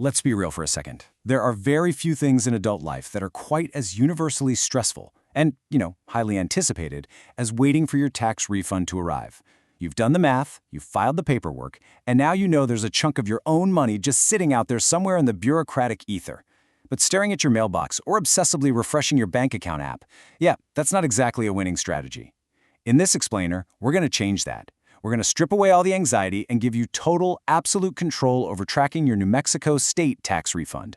Let's be real for a second. There are very few things in adult life that are quite as universally stressful and, highly anticipated as waiting for your tax refund to arrive. You've done the math, you've filed the paperwork, and now you know there's a chunk of your own money just sitting out there somewhere in the bureaucratic ether. But staring at your mailbox or obsessively refreshing your bank account app, that's not exactly a winning strategy. In this explainer, we're going to change that. We're going to strip away all the anxiety and give you total, absolute control over tracking your New Mexico state tax refund.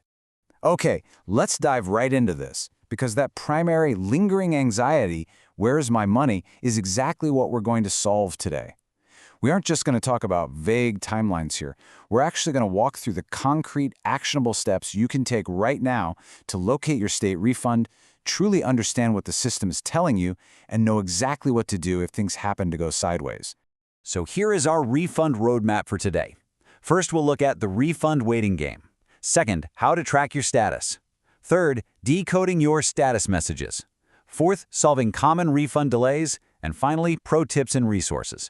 Okay, let's dive right into this, because that primary lingering anxiety, where's my money, is exactly what we're going to solve today. We aren't just going to talk about vague timelines here. We're actually going to walk through the concrete, actionable steps you can take right now to locate your state refund, truly understand what the system is telling you, and know exactly what to do if things happen to go sideways. So here is our refund roadmap for today. First, we'll look at the refund waiting game. Second, how to track your status. Third, decoding your status messages. Fourth, solving common refund delays. And finally, pro tips and resources.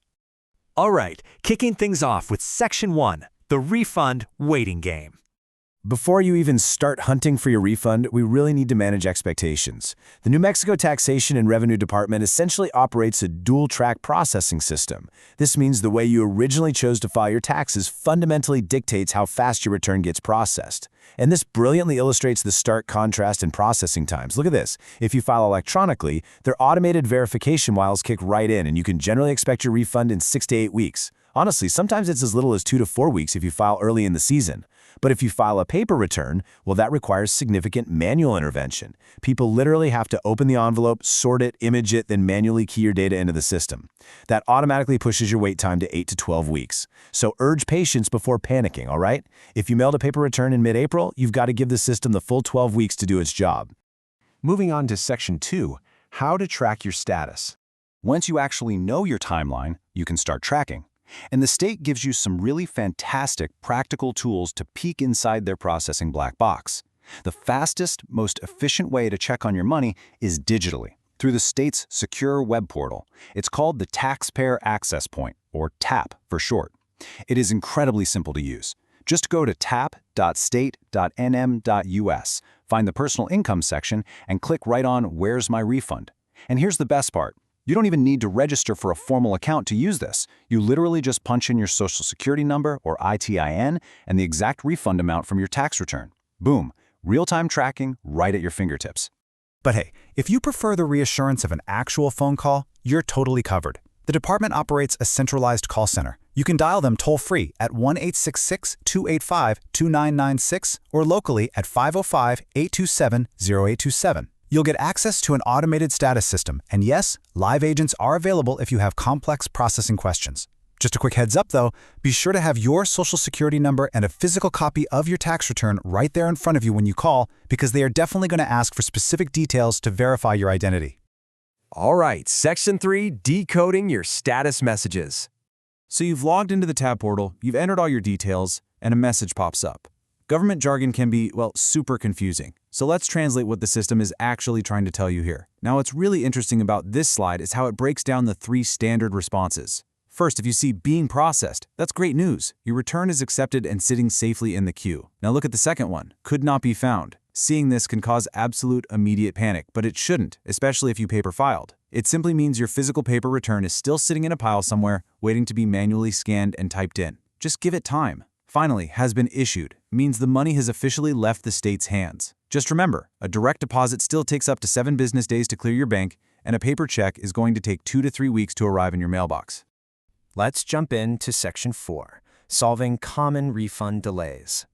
All right, kicking things off with Section 1, the refund waiting game. Before you even start hunting for your refund, we really need to manage expectations. The New Mexico Taxation and Revenue Department essentially operates a dual-track processing system. This means the way you originally chose to file your taxes fundamentally dictates how fast your return gets processed. And this brilliantly illustrates the stark contrast in processing times. Look at this. If you file electronically, their automated verification whiles kick right in, and you can generally expect your refund in 6 to 8 weeks. Honestly, sometimes it's as little as 2 to 4 weeks if you file early in the season. But if you file a paper return, well, that requires significant manual intervention. People literally have to open the envelope, sort it, image it, then manually key your data into the system. That automatically pushes your wait time to 8 to 12 weeks. So urge patience before panicking, all right? If you mailed a paper return in mid-April, you've got to give the system the full 12 weeks to do its job. Moving on to Section 2, how to track your status. Once you actually know your timeline, you can start tracking. And the state gives you some really fantastic practical tools to peek inside their processing black box. The fastest, most efficient way to check on your money is digitally, through the state's secure web portal. It's called the Taxpayer Access Point, or TAP for short. It is incredibly simple to use. Just go to tap.state.nm.us, find the personal income section, and click right on Where's My Refund? And here's the best part. You don't even need to register for a formal account to use this. You literally just punch in your Social Security number, or ITIN, and the exact refund amount from your tax return. Boom, real-time tracking right at your fingertips. But hey, if you prefer the reassurance of an actual phone call, you're totally covered. The department operates a centralized call center. You can dial them toll-free at 1-866-285-2996 or locally at 505-827-0827. You'll get access to an automated status system, and yes, live agents are available if you have complex processing questions. Just a quick heads up though, be sure to have your Social Security number and a physical copy of your tax return right there in front of you when you call, because they are definitely going to ask for specific details to verify your identity. All right, Section 3, decoding your status messages. So you've logged into the tab portal, you've entered all your details, and a message pops up. Government jargon can be, super confusing. So let's translate what the system is actually trying to tell you here. Now, what's really interesting about this slide is how it breaks down the 3 standard responses. First, if you see being processed, that's great news. Your return is accepted and sitting safely in the queue. Now look at the second one, could not be found. Seeing this can cause absolute immediate panic, but it shouldn't, especially if you paper filed. It simply means your physical paper return is still sitting in a pile somewhere, waiting to be manually scanned and typed in. Just give it time. Finally, has been issued, means the money has officially left the state's hands. Just remember, a direct deposit still takes up to 7 business days to clear your bank, and a paper check is going to take 2 to 3 weeks to arrive in your mailbox. Let's jump into Section 4, solving common refund delays.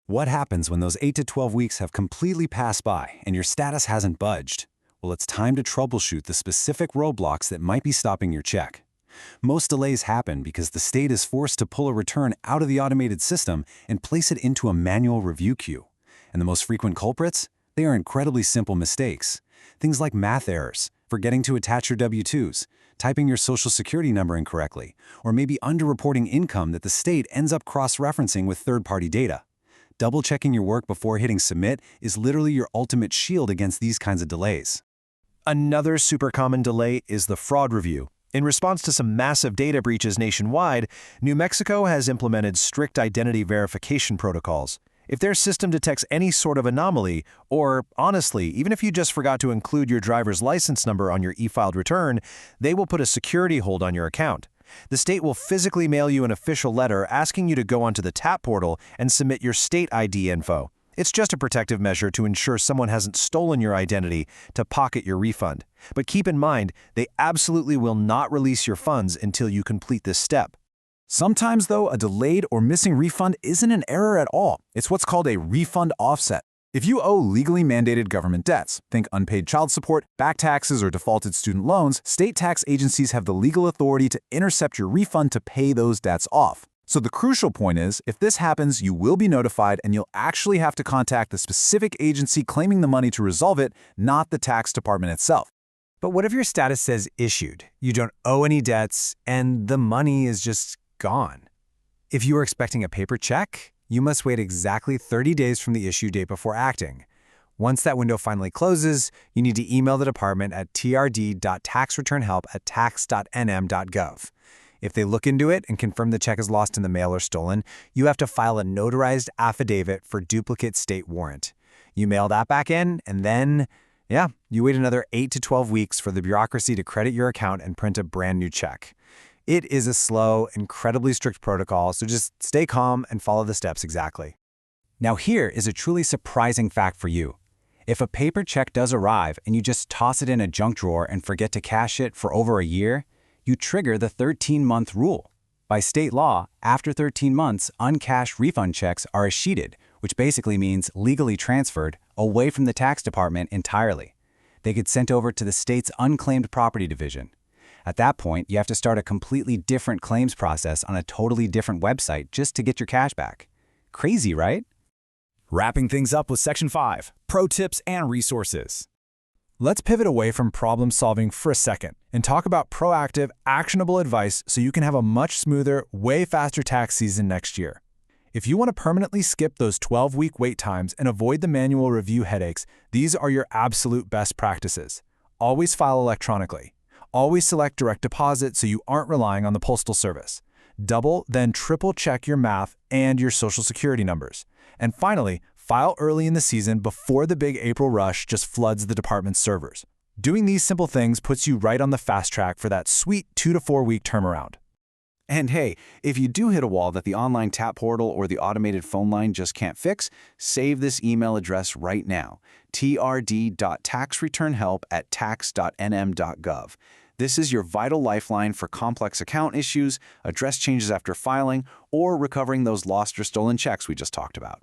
What happens when those 8 to 12 weeks have completely passed by and your status hasn't budged? Well, it's time to troubleshoot the specific roadblocks that might be stopping your check. Most delays happen because the state is forced to pull a return out of the automated system and place it into a manual review queue. And the most frequent culprits? They are incredibly simple mistakes. Things like math errors, forgetting to attach your W-2s, typing your Social Security number incorrectly, or maybe underreporting income that the state ends up cross-referencing with third-party data. Double-checking your work before hitting submit is literally your ultimate shield against these kinds of delays. Another super common delay is the fraud review. In response to some massive data breaches nationwide, New Mexico has implemented strict identity verification protocols. If their system detects any sort of anomaly, or honestly, even if you just forgot to include your driver's license number on your e-filed return, they will put a security hold on your account. The state will physically mail you an official letter asking you to go onto the TAP portal and submit your state ID info. It's just a protective measure to ensure someone hasn't stolen your identity to pocket your refund. But keep in mind, they absolutely will not release your funds until you complete this step. Sometimes, though, a delayed or missing refund isn't an error at all. It's what's called a refund offset. If you owe legally mandated government debts, think unpaid child support, back taxes, or defaulted student loans, state tax agencies have the legal authority to intercept your refund to pay those debts off. So the crucial point is, if this happens, you will be notified and you'll actually have to contact the specific agency claiming the money to resolve it, not the tax department itself. But what if your status says issued, you don't owe any debts, and the money is just gone? If you are expecting a paper check, you must wait exactly 30 days from the issue date before acting. Once that window finally closes, you need to email the department at trd.taxreturnhelp@tax.nm.gov. If they look into it and confirm the check is lost in the mail or stolen, you have to file a notarized affidavit for duplicate state warrant. You mail that back in, and then, you wait another 8 to 12 weeks for the bureaucracy to credit your account and print a brand new check. It is a slow, incredibly strict protocol, so just stay calm and follow the steps exactly. Now here is a truly surprising fact for you. If a paper check does arrive and you just toss it in a junk drawer and forget to cash it for over a year, you trigger the 13-month rule. By state law, after 13 months, uncashed refund checks are escheated, which basically means legally transferred away from the tax department entirely. They get sent over to the state's unclaimed property division. At that point, you have to start a completely different claims process on a totally different website just to get your cash back. Crazy, right? Wrapping things up with Section 5, Pro Tips and Resources. Let's pivot away from problem solving for a second and talk about proactive, actionable advice so you can have a much smoother, way faster tax season next year. If you want to permanently skip those 12-week wait times and avoid the manual review headaches, these are your absolute best practices. Always file electronically. Always select direct deposit so you aren't relying on the postal service. Double, then triple check your math and your social security numbers. And finally, file early in the season before the big April rush just floods the department's servers. Doing these simple things puts you right on the fast track for that sweet 2 to 4 week turnaround. And hey, if you do hit a wall that the online tap portal or the automated phone line just can't fix, save this email address right now, trd.taxreturnhelp@tax.nm.gov. This is your vital lifeline for complex account issues, address changes after filing, or recovering those lost or stolen checks we just talked about.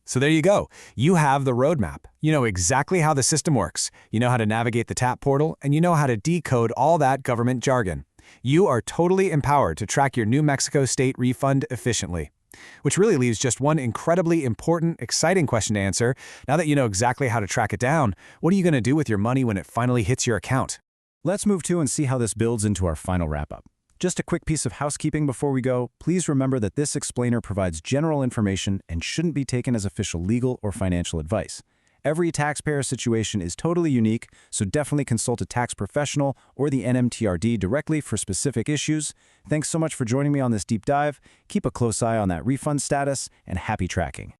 So there you go. You have the roadmap. You know exactly how the system works. You know how to navigate the TAP portal, and you know how to decode all that government jargon. You are totally empowered to track your New Mexico state refund efficiently. Which really leaves just one incredibly important, exciting question to answer. Now that you know exactly how to track it down, what are you going to do with your money when it finally hits your account? Let's move to and see how this builds into our final wrap-up. Just a quick piece of housekeeping before we go. Please remember that this explainer provides general information and shouldn't be taken as official legal or financial advice. Every taxpayer situation is totally unique, so definitely consult a tax professional or the NMTRD directly for specific issues. Thanks so much for joining me on this deep dive. Keep a close eye on that refund status, and happy tracking.